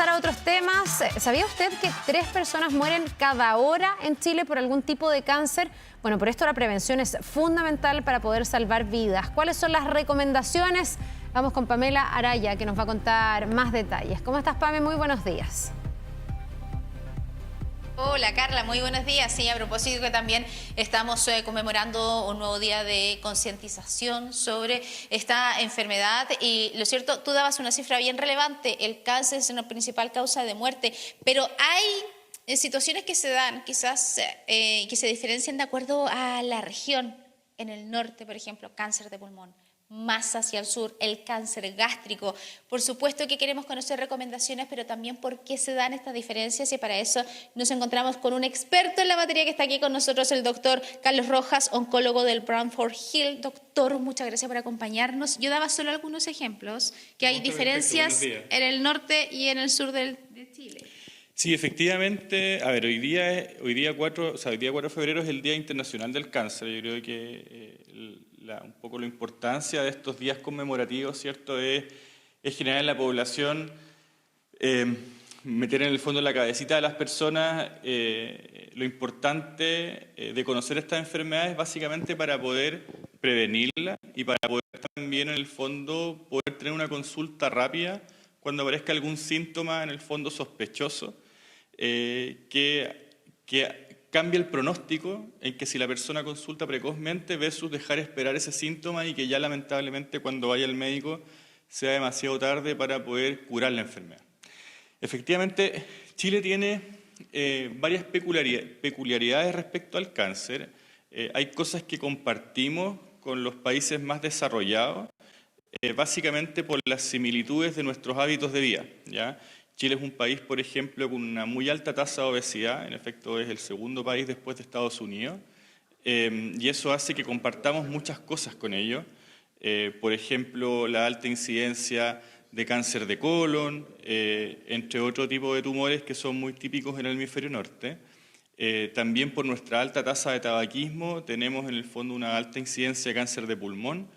pasar a otros temas, ¿sabía usted que 3 personas mueren cada hora en Chile por algún tipo de cáncer? Bueno, por esto la prevención es fundamental para poder salvar vidas. ¿Cuáles son las recomendaciones? Vamos con Pamela Araya, que nos va a contar más detalles. ¿Cómo estás, Pame? Muy buenos días. Hola Carla, muy buenos días. Sí, a propósito que también estamos conmemorando un nuevo día de concientización sobre esta enfermedad y lo cierto, tú dabas una cifra bien relevante, el cáncer es la principal causa de muerte, pero hay situaciones que se dan quizás que se diferencian de acuerdo a la región. En el norte, por ejemplo, cáncer de pulmón. Más hacia el sur, el cáncer gástrico. Por supuesto que queremos conocer recomendaciones, pero también por qué se dan estas diferencias y para eso nos encontramos con un experto en la materia que está aquí con nosotros, el doctor Carlos Rojas, oncólogo del Bradford Hill. Doctor, muchas gracias por acompañarnos. Yo daba solo algunos ejemplos, que hay diferencias en el norte y en el sur de Chile. Sí, efectivamente. A ver, hoy día 4 de febrero es el Día Internacional del Cáncer. Yo creo que un poco la importancia de estos días conmemorativos, ¿cierto?, es generar en la población, meter en el fondo en la cabecita de las personas lo importante de conocer estas enfermedades, básicamente para poder prevenirlas y para poder también, en el fondo, poder tener una consulta rápida cuando aparezca algún síntoma, en el fondo, sospechoso, que cambia el pronóstico en que si la persona consulta precozmente versus dejar esperar ese síntoma y que ya lamentablemente cuando vaya al médico sea demasiado tarde para poder curar la enfermedad. Efectivamente, Chile tiene varias peculiaridades respecto al cáncer. Hay cosas que compartimos con los países más desarrollados, básicamente por las similitudes de nuestros hábitos de vida, ¿ya? Chile es un país, por ejemplo, con una muy alta tasa de obesidad, en efecto es el segundo país después de Estados Unidos, y eso hace que compartamos muchas cosas con ellos, por ejemplo, la alta incidencia de cáncer de colon, entre otro tipo de tumores que son muy típicos en el hemisferio norte. También por nuestra alta tasa de tabaquismo tenemos en el fondo una alta incidencia de cáncer de pulmón.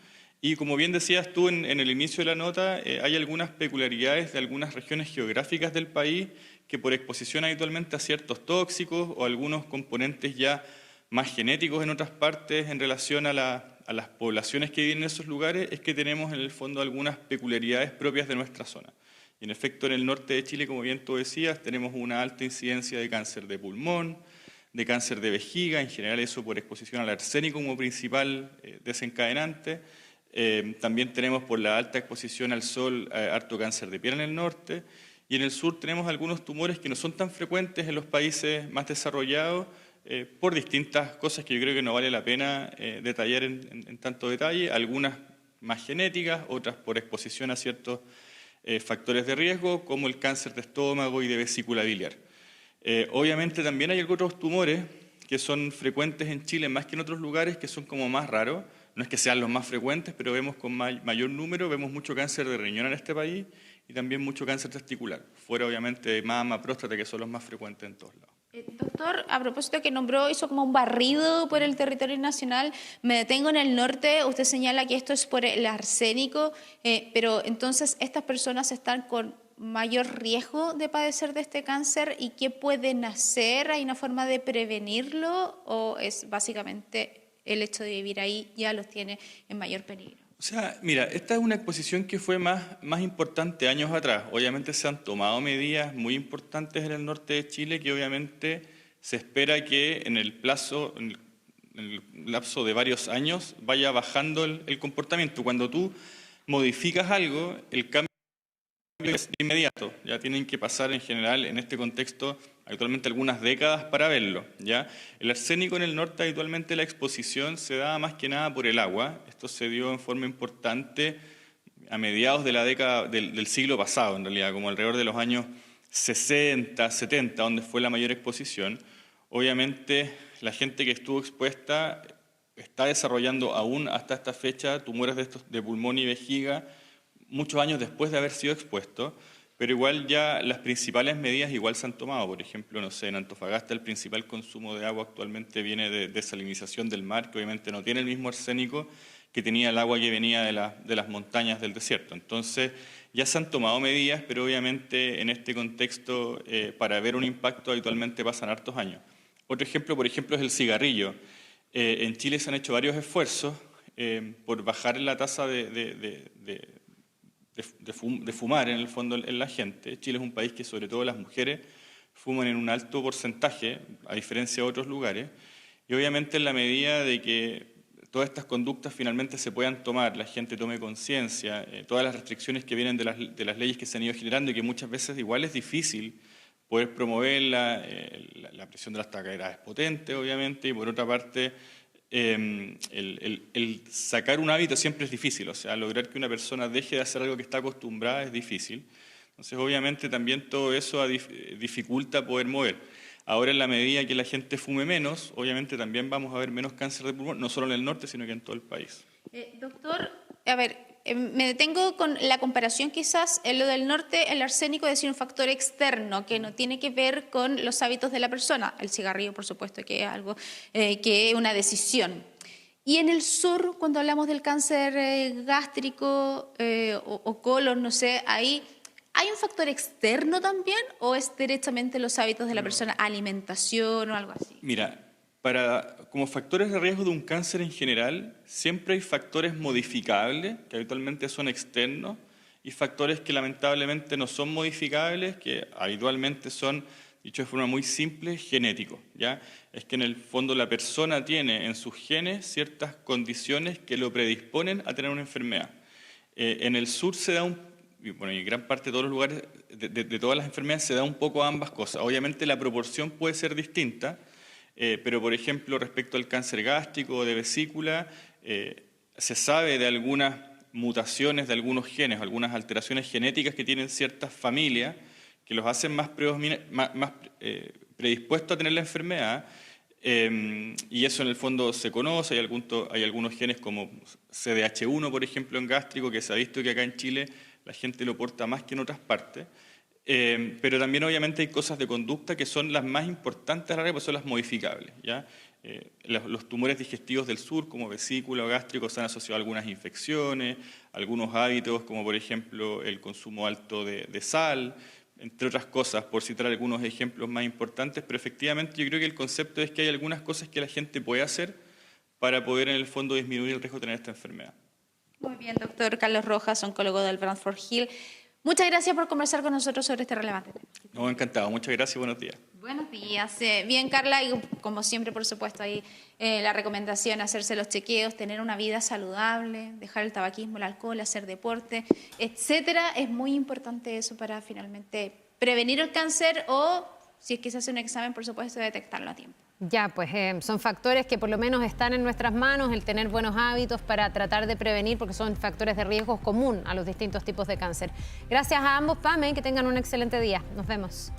Y como bien decías tú en el inicio de la nota, hay algunas peculiaridades de algunas regiones geográficas del país que por exposición habitualmente a ciertos tóxicos o algunos componentes ya más genéticos en otras partes en relación a las poblaciones que viven en esos lugares, es que tenemos en el fondo algunas peculiaridades propias de nuestra zona. Y en efecto en el norte de Chile, como bien tú decías, tenemos una alta incidencia de cáncer de pulmón, de cáncer de vejiga, en general eso por exposición al arsénico como principal desencadenante. También tenemos por la alta exposición al sol harto cáncer de piel en el norte y en el sur tenemos algunos tumores que no son tan frecuentes en los países más desarrollados por distintas cosas que yo creo que no vale la pena detallar en tanto detalle, algunas más genéticas, otras por exposición a ciertos factores de riesgo como el cáncer de estómago y de vesícula biliar. Obviamente también hay otros tumores que son frecuentes en Chile más que en otros lugares que son como más raros. No es que sean los más frecuentes, pero vemos con mayor número, vemos mucho cáncer de riñón en este país y también mucho cáncer testicular, fuera obviamente de mama, próstata, que son los más frecuentes en todos lados. Doctor, a propósito que nombró, hizo como un barrido por el territorio nacional, me detengo en el norte, usted señala que esto es por el arsénico, pero entonces estas personas están con mayor riesgo de padecer de este cáncer y ¿qué pueden hacer? ¿Hay una forma de prevenirlo o es básicamente el hecho de vivir ahí ya los tiene en mayor peligro? O sea, mira, esta es una exposición que fue más importante años atrás. Obviamente se han tomado medidas muy importantes en el norte de Chile que obviamente se espera que en el lapso de varios años vaya bajando el comportamiento. Cuando tú modificas algo, el cambio es inmediato. Ya tienen que pasar en general en este contexto actualmente algunas décadas para verlo, ¿ya? El arsénico en el norte habitualmente la exposición se da más que nada por el agua. Esto se dio en forma importante a mediados de la década del siglo pasado, en realidad, como alrededor de los años 60, 70, donde fue la mayor exposición. Obviamente la gente que estuvo expuesta está desarrollando aún hasta esta fecha tumores de pulmón y vejiga, muchos años después de haber sido expuesto. Pero igual ya las principales medidas igual se han tomado. Por ejemplo, no sé, en Antofagasta el principal consumo de agua actualmente viene de desalinización del mar, que obviamente no tiene el mismo arsénico que tenía el agua que venía de las montañas del desierto. Entonces, ya se han tomado medidas, pero obviamente en este contexto, para ver un impacto, habitualmente pasan hartos años. Otro ejemplo, por ejemplo, es el cigarrillo. En Chile se han hecho varios esfuerzos por bajar la tasa de fumar, en el fondo, en la gente. Chile es un país que, sobre todo las mujeres, fuman en un alto porcentaje, a diferencia de otros lugares. Y obviamente en la medida de que todas estas conductas finalmente se puedan tomar, la gente tome conciencia, todas las restricciones que vienen de las leyes que se han ido generando y que muchas veces igual es difícil poder promoverla, la presión de las taqueras es potente, obviamente, y por otra parte, el sacar un hábito siempre es difícil, o sea, lograr que una persona deje de hacer algo que está acostumbrada es difícil. Entonces, obviamente, también todo eso dificulta poder mover. Ahora, en la medida que la gente fume menos, obviamente también vamos a ver menos cáncer de pulmón, no solo en el norte, sino que en todo el país. Doctor, a ver, me detengo con la comparación quizás en lo del norte, el arsénico es decir, un factor externo que no tiene que ver con los hábitos de la persona. El cigarrillo, por supuesto, que es algo que es una decisión. Y en el sur, cuando hablamos del cáncer gástrico o colon, no sé, ahí... ¿Hay un factor externo también o es directamente los hábitos de la persona, alimentación o algo así? Mira, como factores de riesgo de un cáncer en general, siempre hay factores modificables, que habitualmente son externos, y factores que lamentablemente no son modificables, que habitualmente son, dicho de forma muy simple, genéticos, ¿ya? Es que en el fondo la persona tiene en sus genes ciertas condiciones que lo predisponen a tener una enfermedad. En el sur se da y en gran parte de todos los lugares, de todas las enfermedades, se da un poco a ambas cosas. Obviamente la proporción puede ser distinta, pero por ejemplo respecto al cáncer gástrico o de vesícula, se sabe de algunas mutaciones de algunos genes, algunas alteraciones genéticas que tienen ciertas familias que los hacen más predispuestos a tener la enfermedad, y eso en el fondo se conoce. Hay algunos genes como CDH1, por ejemplo, en gástrico, que se ha visto que acá en Chile la gente lo porta más que en otras partes, pero también obviamente hay cosas de conducta que son las más importantes a la larga, pues son las modificables, ¿ya? Los tumores digestivos del sur, como vesícula o gástrico, se han asociado a algunas infecciones, algunos hábitos, como por ejemplo el consumo alto de sal, entre otras cosas, por citar algunos ejemplos más importantes, pero efectivamente yo creo que el concepto es que hay algunas cosas que la gente puede hacer para poder en el fondo disminuir el riesgo de tener esta enfermedad. Muy bien, doctor Carlos Rojas, oncólogo del Brantford Hill. Muchas gracias por conversar con nosotros sobre este relevante tema. No, encantado. Muchas gracias y buenos días. Buenos días. Bien, Carla, y como siempre, por supuesto, ahí la recomendación, hacerse los chequeos, tener una vida saludable, dejar el tabaquismo, el alcohol, hacer deporte, etcétera. Es muy importante eso para finalmente prevenir el cáncer o, si es que se hace un examen, por supuesto, detectarlo a tiempo. Ya, pues son factores que por lo menos están en nuestras manos, el tener buenos hábitos para tratar de prevenir, porque son factores de riesgo común a los distintos tipos de cáncer. Gracias a ambos, Pame, que tengan un excelente día. Nos vemos.